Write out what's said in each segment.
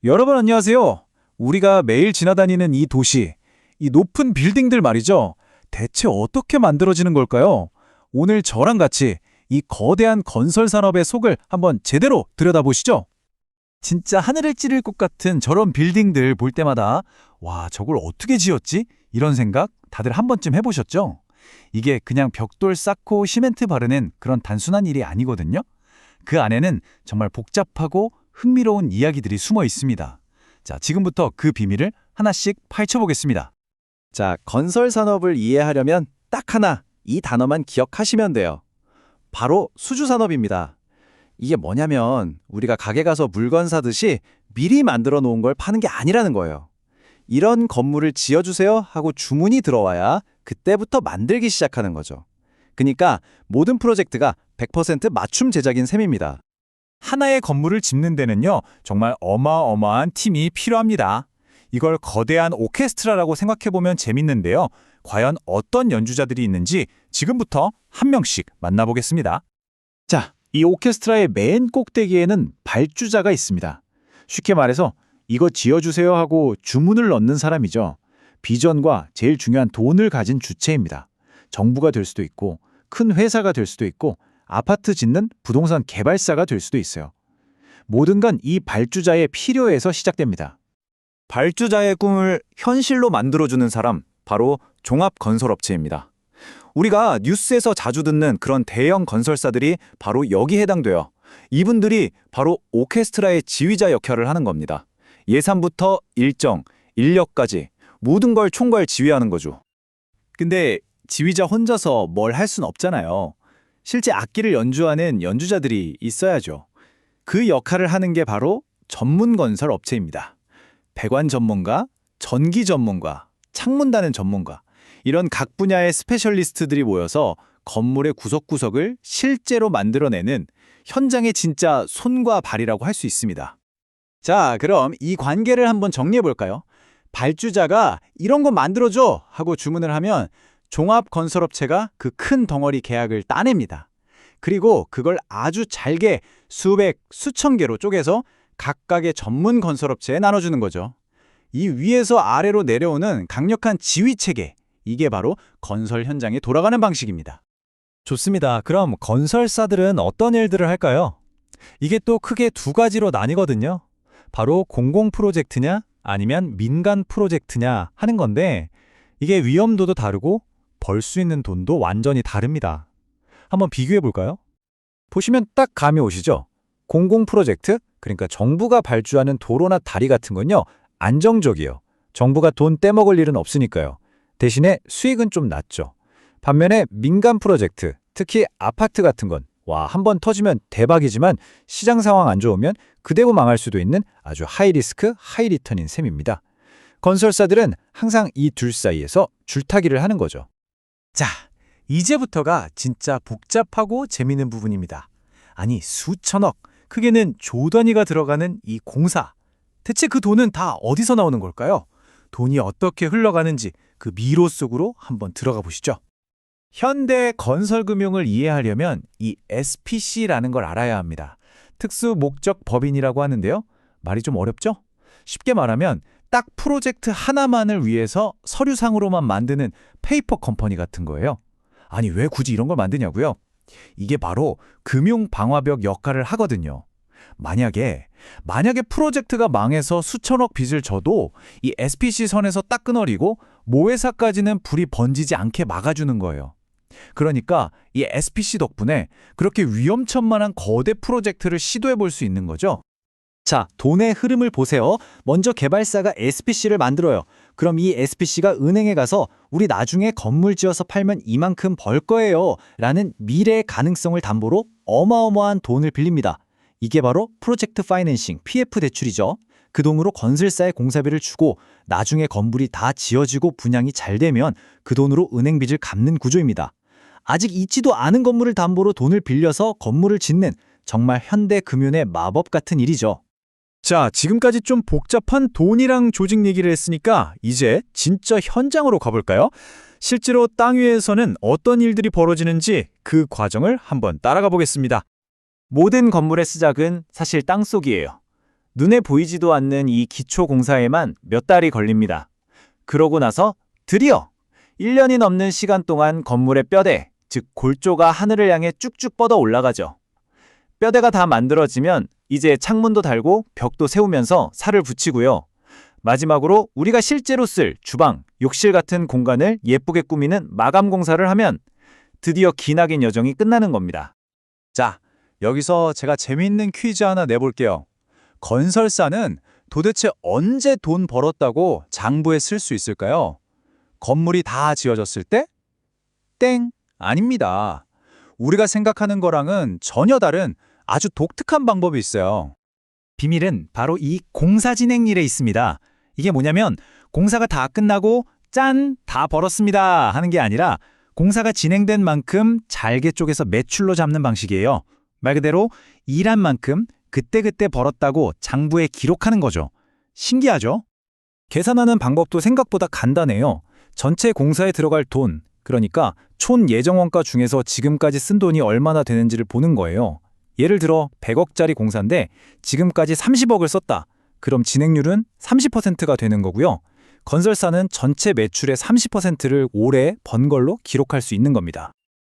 여러분 안녕하세요. 우리가 매일 지나다니는 이 도시, 이 높은 빌딩들 말이죠. 대체 어떻게 만들어지는 걸까요? 오늘 저랑 같이 이 거대한 건설 산업의 속을 한번 제대로 들여다보시죠. 진짜 하늘을 찌를 것 같은 저런 빌딩들 볼 때마다 와, 저걸 어떻게 지었지? 이런 생각 다들 한 번쯤 해보셨죠? 이게 그냥 벽돌 쌓고 시멘트 바르는 그런 단순한 일이 아니거든요. 그 안에는 정말 복잡하고 흥미로운 이야기들이 숨어 있습니다. 자, 지금부터 그 비밀을 하나씩 파헤쳐보겠습니다. 자, 건설 산업을 이해하려면 딱 하나, 이 단어만 기억하시면 돼요. 바로 수주 산업입니다. 이게 뭐냐면 우리가 가게 가서 물건 사듯이 미리 만들어 놓은 걸 파는 게 아니라는 거예요. 이런 건물을 지어주세요 하고 주문이 들어와야 그때부터 만들기 시작하는 거죠. 그러니까 모든 프로젝트가 100% 맞춤 제작인 셈입니다. 하나의 건물을 짓는 데는요, 정말 어마어마한 팀이 필요합니다. 이걸 거대한 오케스트라라고 생각해보면 재밌는데요. 과연 어떤 연주자들이 있는지 지금부터 한 명씩 만나보겠습니다. 자, 이 오케스트라의 맨 꼭대기에는 발주자가 있습니다. 쉽게 말해서 이거 지어주세요 하고 주문을 넣는 사람이죠. 비전과 제일 중요한 돈을 가진 주체입니다. 정부가 될 수도 있고 큰 회사가 될 수도 있고 아파트 짓는 부동산 개발사가 될 수도 있어요. 모든 건 이 발주자의 필요에서 시작됩니다. 발주자의 꿈을 현실로 만들어주는 사람, 바로 종합건설업체입니다. 우리가 뉴스에서 자주 듣는 그런 대형 건설사들이 바로 여기 해당돼요. 이분들이 바로 오케스트라의 지휘자 역할을 하는 겁니다. 예산부터 일정, 인력까지 모든 걸 총괄 지휘하는 거죠. 근데 지휘자 혼자서 뭘 할 순 없잖아요. 실제 악기를 연주하는 연주자들이 있어야죠. 그 역할을 하는 게 바로 전문 건설 업체입니다. 배관 전문가, 전기 전문가, 창문 다는 전문가, 이런 각 분야의 스페셜리스트들이 모여서 건물의 구석구석을 실제로 만들어내는 현장의 진짜 손과 발이라고 할 수 있습니다. 자, 그럼 이 관계를 한번 정리해볼까요? 발주자가 이런 거 만들어줘 하고 주문을 하면 종합건설업체가 그 큰 덩어리 계약을 따냅니다. 그리고 그걸 아주 잘게 수백, 수천 개로 쪼개서 각각의 전문 건설업체에 나눠주는 거죠. 이 위에서 아래로 내려오는 강력한 지휘체계, 이게 바로 건설 현장에 돌아가는 방식입니다. 좋습니다. 그럼 건설사들은 어떤 일들을 할까요? 이게 또 크게 두 가지로 나뉘거든요. 바로 공공 프로젝트냐 아니면 민간 프로젝트냐 하는 건데 이게 위험도도 다르고 벌 수 있는 돈도 완전히 다릅니다. 한번 비교해 볼까요? 보시면 딱 감이 오시죠? 공공 프로젝트, 그러니까 정부가 발주하는 도로나 다리 같은 건요, 안정적이에요. 정부가 돈 떼먹을 일은 없으니까요. 대신에 수익은 좀 낮죠. 반면에 민간 프로젝트, 특히 아파트 같은 건 한 번 터지면 대박이지만 시장 상황 안 좋으면 그대로 망할 수도 있는 아주 하이 리스크, 하이 리턴인 셈입니다. 건설사들은 항상 이 둘 사이에서 줄타기를 하는 거죠. 자, 이제부터가 진짜 복잡하고 재미있는 부분입니다. 아니, 수천억, 크게는 조 단위가 들어가는 이 공사. 대체 그 돈은 다 어디서 나오는 걸까요? 돈이 어떻게 흘러가는지 그 미로 속으로 한번 들어가 보시죠. 현대 건설금융을 이해하려면 이 SPC라는 걸 알아야 합니다. 특수목적법인이라고 하는데요. 말이 좀 어렵죠? 쉽게 말하면 딱 프로젝트 하나만을 위해서 서류상으로만 만드는 페이퍼 컴퍼니 같은 거예요. 아니, 왜 굳이 이런 걸 만드냐고요? 이게 바로 금융 방화벽 역할을 하거든요. 만약에 프로젝트가 망해서 수천억 빚을 져도 이 SPC 선에서 딱 끊어리고 모회사까지는 불이 번지지 않게 막아주는 거예요. 그러니까 이 SPC 덕분에 그렇게 위험천만한 거대 프로젝트를 시도해 볼 수 있는 거죠. 자, 돈의 흐름을 보세요. 먼저 개발사가 SPC를 만들어요. 그럼 이 SPC가 은행에 가서 우리 나중에 건물 지어서 팔면 이만큼 벌 거예요 라는 미래의 가능성을 담보로 어마어마한 돈을 빌립니다. 이게 바로 프로젝트 파이낸싱, PF 대출이죠. 그 돈으로 건설사에 공사비를 주고 나중에 건물이 다 지어지고 분양이 잘 되면 그 돈으로 은행 빚을 갚는 구조입니다. 아직 있지도 않은 건물을 담보로 돈을 빌려서 건물을 짓는 정말 현대 금융의 마법 같은 일이죠. 자, 지금까지 좀 복잡한 돈이랑 조직 얘기를 했으니까 이제 진짜 현장으로 가볼까요? 실제로 땅 위에서는 어떤 일들이 벌어지는지 그 과정을 한번 따라가 보겠습니다. 모든 건물의 시작은 사실 땅속이에요. 눈에 보이지도 않는 이 기초 공사에만 몇 달이 걸립니다. 그러고 나서 드디어 1년이 넘는 시간 동안 건물의 뼈대, 즉 골조가 하늘을 향해 쭉쭉 뻗어 올라가죠. 뼈대가 다 만들어지면 이제 창문도 달고 벽도 세우면서 살을 붙이고요. 마지막으로 우리가 실제로 쓸 주방, 욕실 같은 공간을 예쁘게 꾸미는 마감 공사를 하면 드디어 기나긴 여정이 끝나는 겁니다. 자, 여기서 제가 재미있는 퀴즈 하나 내볼게요. 건설사는 도대체 언제 돈 벌었다고 장부에 쓸 수 있을까요? 건물이 다 지어졌을 때? 땡! 아닙니다. 우리가 생각하는 거랑은 전혀 다른 아주 독특한 방법이 있어요. 비밀은 바로 이 공사 진행일에 있습니다. 이게 뭐냐면 공사가 다 끝나고 짠! 다 벌었습니다 하는 게 아니라 공사가 진행된 만큼 잘게 쪼개서 매출로 잡는 방식이에요. 말 그대로 일한 만큼 그때그때 벌었다고 장부에 기록하는 거죠. 신기하죠? 계산하는 방법도 생각보다 간단해요. 전체 공사에 들어갈 돈, 그러니까 촌 예정원가 중에서 지금까지 쓴 돈이 얼마나 되는지를 보는 거예요. 예를 들어 100억짜리 공사인데 지금까지 30억을 썼다. 그럼 진행률은 30%가 되는 거고요. 건설사는 전체 매출의 30%를 올해 번 걸로 기록할 수 있는 겁니다.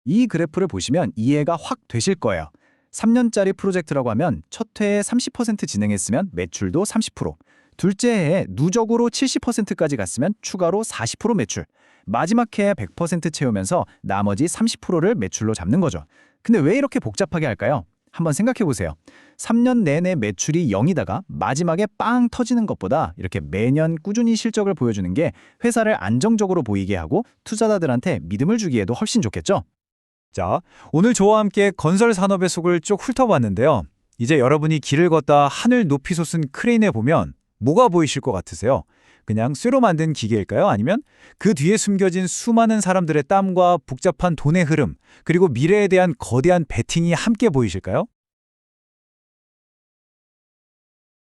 이 그래프를 보시면 이해가 확 되실 거예요. 3년짜리 프로젝트라고 하면 첫 해에 30% 진행했으면 매출도 30%, 둘째 해에 누적으로 70%까지 갔으면 추가로 40% 매출, 마지막 해에 100% 채우면서 나머지 30%를 매출로 잡는 거죠. 근데 왜 이렇게 복잡하게 할까요? 한번 생각해 보세요. 3년 내내 매출이 0이다가 마지막에 빵 터지는 것보다 이렇게 매년 꾸준히 실적을 보여주는 게 회사를 안정적으로 보이게 하고 투자자들한테 믿음을 주기에도 훨씬 좋겠죠? 자, 오늘 저와 함께 건설 산업의 속을 쭉 훑어봤는데요. 이제 여러분이 길을 걷다 하늘 높이 솟은 크레인에 보면 뭐가 보이실 것 같으세요? 그냥 쇠로 만든 기계일까요? 아니면 그 뒤에 숨겨진 수많은 사람들의 땀과 복잡한 돈의 흐름, 그리고 미래에 대한 거대한 베팅이 함께 보이실까요?